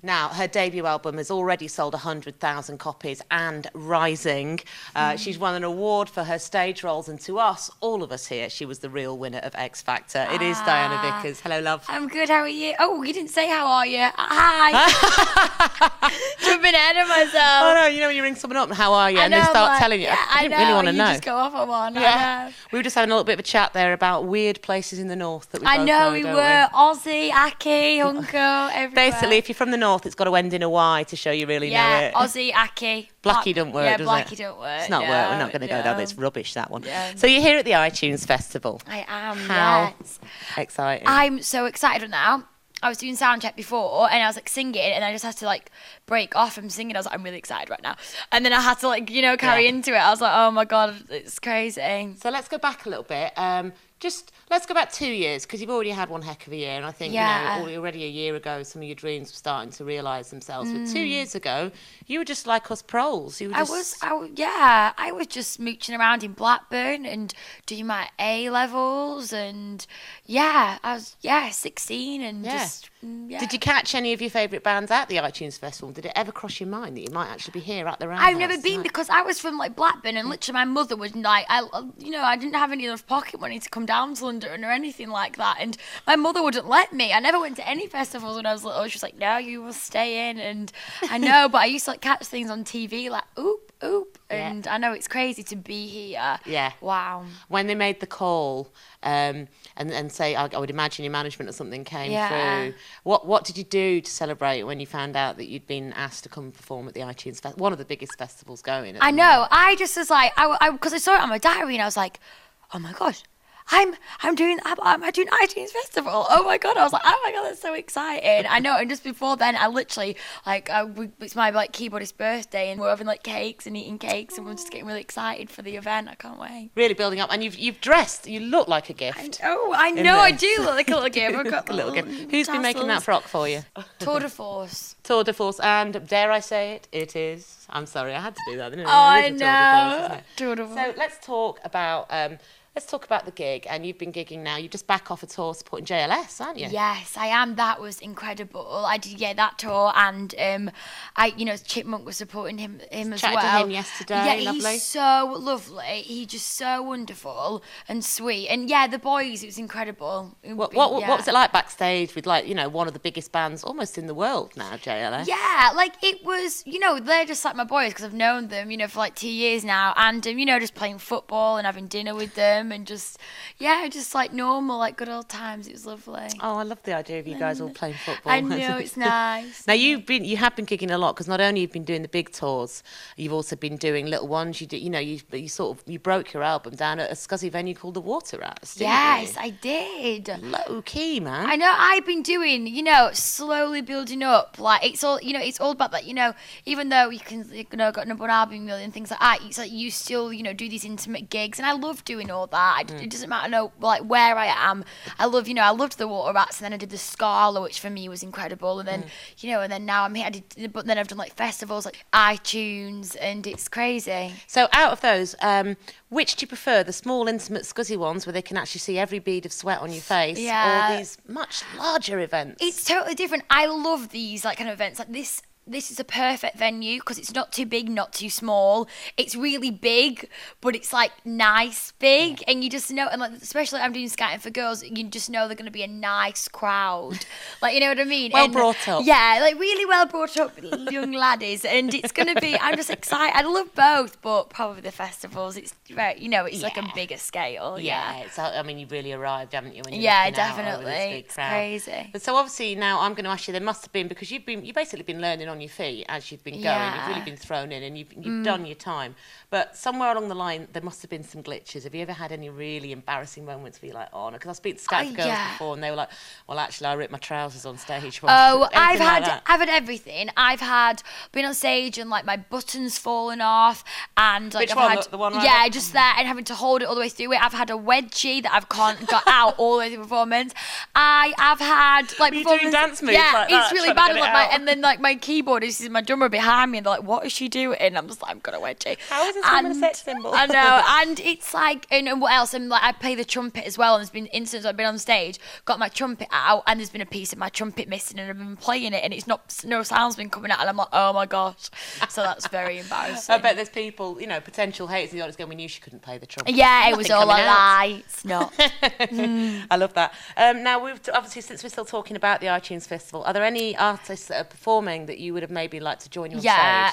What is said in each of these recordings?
Now, her debut album has already sold 100,000 copies and rising. She's won an award for her stage roles, and to us, all of us here, she was the real winner of X Factor. It is Diana Vickers. Hello, love. I'm good, how are you? Oh, you didn't say how are you. Hi. Jumping ahead of myself. Oh, no, you know when you ring someone up, and how are you? And they start telling you. Yeah, I didn't really want to know. You just go off on one. Yeah. We were just having a little bit of a chat there about weird places in the north that we both know, we don't were. Aussie, Aki, Hunko, everywhere. Basically, if you're from the north, it's got to end in a Y to show you really know it. Aussie, Aki. Blackie don't work, does it? Blackie don't work. It's not work. We're not going to go down. It's rubbish, that one. Yeah. So you're here at the iTunes Festival. I am, yes. Exciting. I'm so excited now. I was doing sound check before and I was like singing and I just had to like break off from singing. I was like, I'm really excited right now. And then I had to like, carry into it. I was like, oh my God, it's crazy. So let's go back a little bit. Let's go back 2 years, because you've already had one heck of a year, and I think already a year ago some of your dreams were starting to realise themselves. But 2 years ago, you were just like us proles. I was just mooching around in Blackburn and doing my A levels, and I was 16 and just. Did you catch any of your favourite bands at the iTunes Festival? Did it ever cross your mind that you might actually be here at the Roundhouse? I've never been because I was from like Blackburn, and literally my mother was like, I didn't have any enough pocket money to come down to London or anything like that, and my mother wouldn't let me. I never went to any festivals when I was little. She was like, no, you will stay in, and I know, but I used to like catch things on TV like oop, and I know it's crazy to be here. Yeah. Wow. When they made the call, and say, I would imagine your management or something came through. What did you do to celebrate when you found out that you'd been asked to come perform at the iTunes Festival, one of the biggest festivals going? I know. I just was like, because I saw it on my diary and I was like, oh my gosh. I'm doing iTunes Festival. Oh my God. I was like, oh my God, that's so exciting. I know. And just before then, I literally, it's my keyboardist birthday and we're having like cakes and eating cakes and we're just getting really excited for the event. I can't wait. Really building up. And you've dressed, you look like a gift. I know. I do look like a little gift. I've got a little gift. Who's been making that frock for you? Tour de Force. Tour de Force. And dare I say it, it is. I'm sorry, I had to do that, didn't I? I know. Tour de Force. So let's talk about the gig, and you've been gigging now. You're just back off a tour supporting JLS, aren't you? Yes, I am. That was incredible. I did, that tour, and Chipmunk was supporting him as well. Chatted to him yesterday. Yeah, lovely. He's so lovely. He's just so wonderful and sweet. And the boys, it was incredible. What was it like backstage with one of the biggest bands almost in the world now, JLS? Yeah, it was. They're just like my boys because I've known them, for like 2 years now, and just playing football and having dinner with them. And just like normal, like good old times. It was lovely. Oh, I love the idea of you guys all playing football. I know, it's nice. Now you have been gigging a lot, because not only you've been doing the big tours, you've also been doing little ones. You did, you broke your album down at a scuzzy venue called the Water Rats. Yes, I did. Low key, man. I know. I've been doing, slowly building up. Like it's all, it's all about that. Even though you can, got number one album, a million things like that. It's like you still, do these intimate gigs, and I love doing all that. It doesn't matter where I am. I loved the Water Rats, and then I did the Scala, which for me was incredible. And then and then now I'm here. But then I've done like festivals like iTunes, and it's crazy. So out of those, which do you prefer? The small, intimate, scuzzy ones where they can actually see every bead of sweat on your face, or these much larger events? It's totally different. I love these kind of events like this. This is a perfect venue because it's not too big, not too small. It's really big, but it's like nice big, and you just know. And especially I'm doing skating for girls, you just know they're going to be a nice crowd. You know what I mean? Well brought up. Yeah, really well brought up young laddies, and it's going to be. I'm just excited. I love both, but probably the festivals. It's very, it's like a bigger scale. Yeah. You've really arrived, haven't you? When you're definitely. It's crazy. But so obviously now I'm going to ask you. There must have been, because you've basically been learning on your feet as you've been going. You've really been thrown in, and you've done your time. But somewhere along the line, there must have been some glitches. Have you ever had any really embarrassing moments where you're like, oh no? Because I speak to Skype girls before, and they were like, well, actually, I ripped my trousers on stage. I've had everything. I've had been on stage and like my buttons fallen off, and like Which I've one? had The one right up? just there, and having to hold it all the way through it. I've had a wedgie that I've got out all the way through the performance. I have had like Were you performance. doing dance moves yeah, like that, it's really trying to bad. get it out? And then like my keyboard keyboard. This is my drummer behind me, and they're like, "What is she doing?" And I'm just like, "I'm gonna wedgie." How is this woman a sex symbol? I know, and it's like, and what else? And like, I play the trumpet as well. And there's been instances I've been on stage, got my trumpet out, and there's been a piece of my trumpet missing, and I've been playing it, and it's not, no sound's been coming out, and I'm like, "Oh my gosh!" So that's very embarrassing. I bet there's people, potential haters in the audience going, "We knew she couldn't play the trumpet." Yeah, it was all a lie. It's not. I love that. Now, we've obviously, since we're still talking about the iTunes Festival, are there any artists that are performing that you would have maybe liked to join you on stage?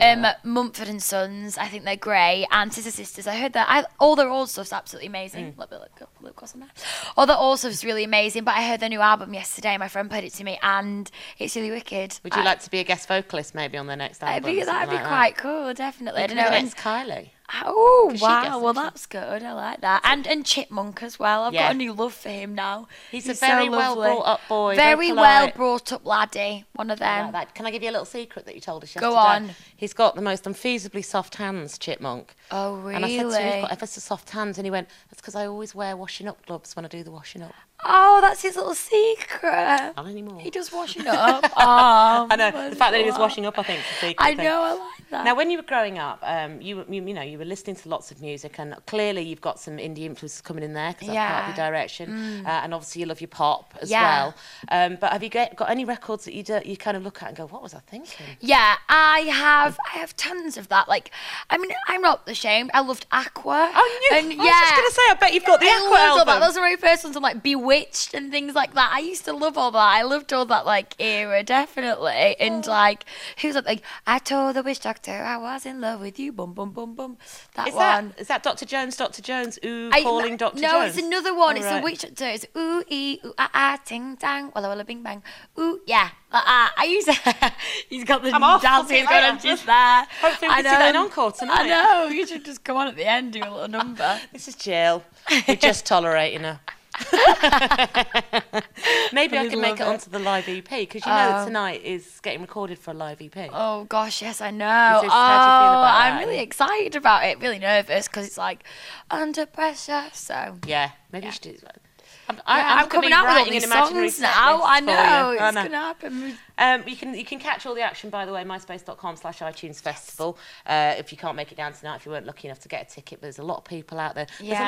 Yeah, Mumford and Sons, I think they're great. And Sister Sisters, I heard that. All their old stuff's absolutely amazing. A little bit of lip gloss on there. All their old stuff's really amazing, but I heard their new album yesterday. My friend played it to me, and it's really wicked. Would you like to be a guest vocalist maybe on their next album? That'd be quite cool, definitely. I don't know. It's Kylie. Oh, wow. Well, that's good. I like that. And Chipmunk as well. I've got a new love for him now. He's a very so well brought up boy. Very well brought up laddie. One of them. Like that. Can I give you a little secret that you told us yesterday? Go on. He's got the most unfeasibly soft hands, Chipmunk. Oh, really? And I said to him, he's got ever so soft hands. And he went, "That's because I always wear washing up gloves when I do the washing up." Oh, that's his little secret. Not anymore. He does washing up. Oh, I know. The fact that he was washing up, I think, is a secret I thing. know, I like that. Now, when you were growing up, you were listening to lots of music, and clearly you've got some indie influences coming in there because that's part of your direction. And obviously you love your pop as well. But have you got any records that you kind of look at and go, "What was I thinking?" Yeah, I have tons of that. Like, I mean, I'm not ashamed. I loved Aqua. Oh, I was just going to say, I bet you've got the Aqua album. That. Those are my first ones. I'm like Bewitched and things like that. I used to love all that. I loved all that like era, definitely. And like, who's like, "I told the witch doctor I was in love with you." Boom, boom, boom, boom. Is that Dr. Jones? Dr. Jones? Ooh, calling Dr. Jones. No, it's another one. Oh, it's a witch doctor. It's ooh ee ooh ah ting tang walla walla bing bang. Ooh yeah. I used to. He's got the dancing going on just there. Hopefully we can see that in encore tonight. I know. You should just come on at the end, do a little number. This is Jill. We're just tolerating her. Maybe I can make it onto the live EP, because you know that tonight is getting recorded for a live EP. Oh gosh, yes, I know. How do you feel about that? I'm really excited about it. Really nervous because it's like Under Pressure. So yeah, maybe you should do that. I'm coming out with all these songs now. I know it's gonna happen. You can catch all the action, by the way, myspace.com/iTunes Festival. If you can't make it down tonight, if you weren't lucky enough to get a ticket, there's a lot of people out there. There's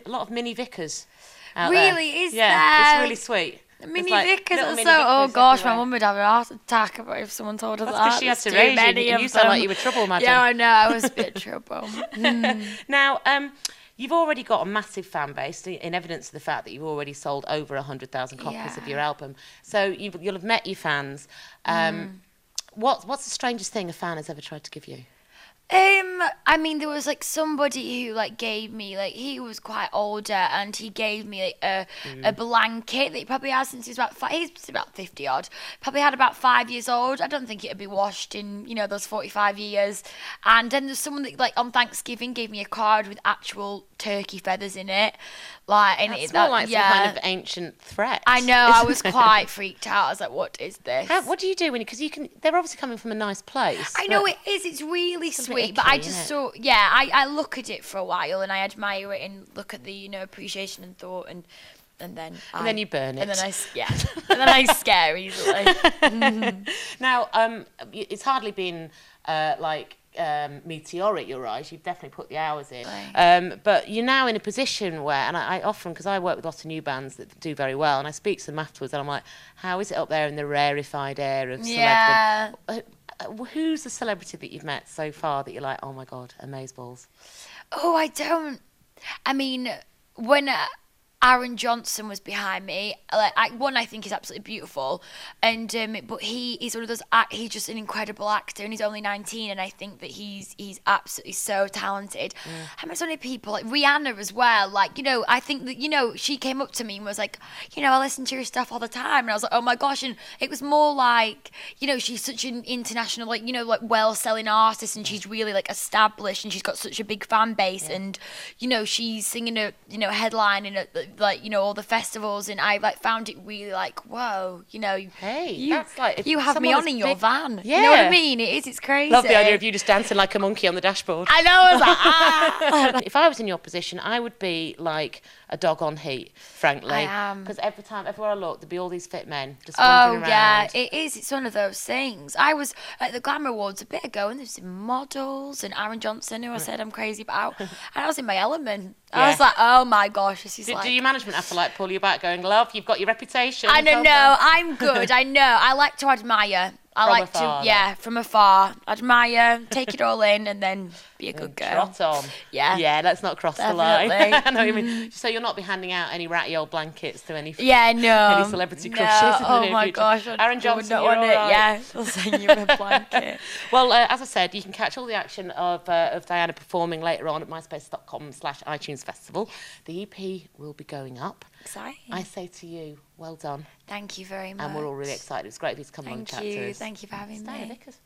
a lot of mini Vickers out there. Really, is there? Yeah, it's really sweet. Mini Vickers are so. Oh gosh, my mum would have a heart attack if someone told her that. That's because she had to raise you, and you sound like you were trouble, madam. Yeah, I know. I was a bit trouble. Now, you've already got a massive fan base, in evidence of the fact that you've already sold over 100,000 copies of your album. So you'll have met your fans. What's the strangest thing a fan has ever tried to give you? I mean, there was like somebody who like gave me, like, he was quite older, and he gave me like a blanket that he probably has since he's about 50 odd. Probably had about 5 years old. I don't think it'd be washed in those 45 years. And then there's someone that like on Thanksgiving gave me a card with actual turkey feathers in it. Like, and that's more like some kind of ancient threat. I know. I was quite freaked out. I was like, "What is this?" What do you do because they're obviously coming from a nice place. I know it is. It's really sweet, but I just saw. Yeah, I look at it for a while and I admire it and look at the appreciation and thought and then you burn it. And then I scare easily. Now, it's hardly been meteoric, your rise. You've definitely put the hours in. Right. But you're now in a position where, and I often, because I work with lots of new bands that do very well, and I speak to them afterwards, and I'm like, how is it up there in the rarefied air of celebrity? Yeah. Who's the celebrity that you've met so far that you're like, "Oh my God, amazeballs"? Oh, I don't. I mean, when Aaron Johnson was behind me, I think he's absolutely beautiful, and but he's one of those. He's just an incredible actor, and he's only 19, and I think that he's absolutely so talented. I met so many people, like Rihanna as well. Like, I think that she came up to me and was like, I listen to your stuff all the time, and I was like, oh my gosh, and it was more like, she's such an international, like well-selling artist, and she's really like established, and she's got such a big fan base, and she's singing a headline in a like, you know, all the festivals, and I like found it really like, whoa, you know, that's like if you have me on in your van. Yeah. You know what I mean? It's crazy. Love the idea of you just dancing like a monkey on the dashboard. I know, I was like, ah. If I was in your position, I would be like a dog on heat, frankly. I am. Because everywhere I look, there'd be all these fit men just wandering around. Yeah, it is. It's one of those things. I was at the Glamour Awards a bit ago, and there's models and Aaron Johnson, who I said I'm crazy about, and I was in my element. I was like, oh my gosh, this is Do your management have to like pull you back, going, love, you've got your reputation? I don't know. I'm good. I know. I like to admire. From afar. Admire, take it all in, and then be a good girl. Trot on. Yeah. Yeah, let's not cross the line. I know what you mean. So you'll not be handing out any ratty old blankets to any any celebrity crushes in the near my future. Gosh. Aaron Johnson, you're all right. Yeah, I'll send you a blanket. Well, as I said, you can catch all the action of Diana performing later on at myspace.com/iTunes Festival. The EP will be going up. Exciting. I say to you, well done. Thank you very much. And we're all really excited. It's great of you to come along and chat to us. Thank you for having me. Vickers.